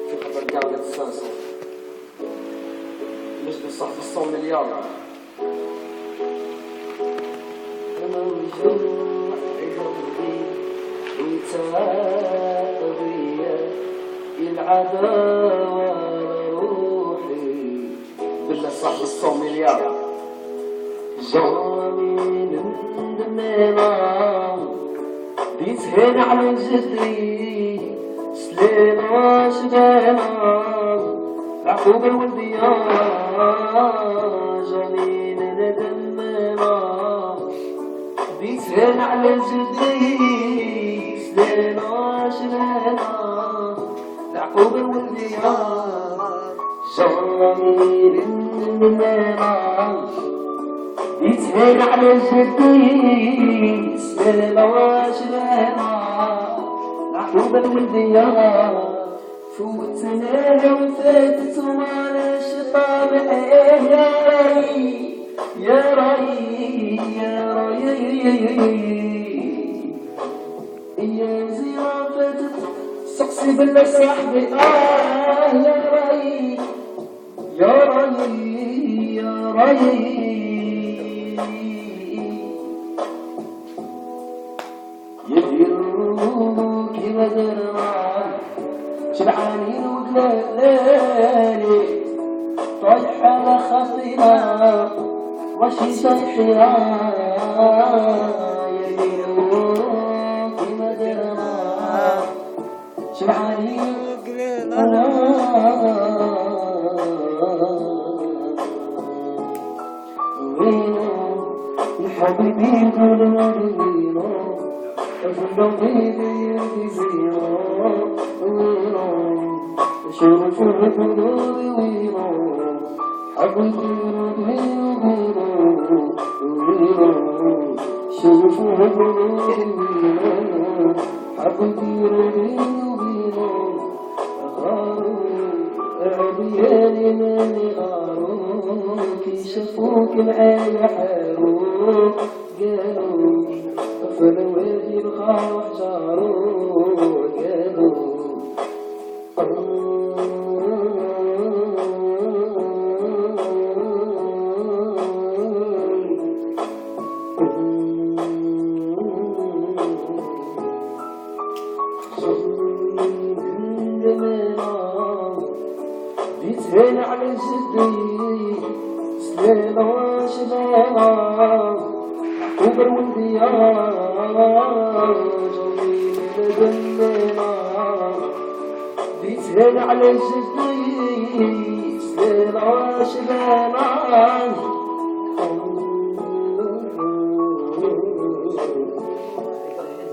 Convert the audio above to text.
في خبر كاع ولاد السانسون مجد صاحب 100 مليار. انا مجروح قلبي وتابية العداوة روحي بالله صاحب 100 مليار. جاني ندمنا بيتهان على جدي سلينا شبانا العقوبة الولدية. جاني ندمنا بيتهان على جدي سلينا شبانا العقوبة الولدية. جاني ندمنا يتهان على جدي سلامة وشلامة العقوبة الولدية. فوتنا وفاتت وما شطاب يا راي يا راي يا راي يا زيارة فاتت سقسي بالله صاحبي يا راي يا راي يا راي يديروا كيما درنا شبعانين وقلالي طايحة على خاطينا واشي صيحينا. يديروا كيما درنا شبعانين وقلالي حبيبي يقولوا وينو أفضل بيدي زينو وينو شوفوا قلوبي وينو حبيبي يقولوا وينو شوفوا قلوبي وينو حبيبي يقولوا عبيالي ماني غارو كي شافوك معايا حارو قالوا فالوادي الغار وحجارو قالوا يتهان على جدي سلامة وشلامة عقوبة الولدية. جميل ندمنا يتهان على جدي سلامة وشلامة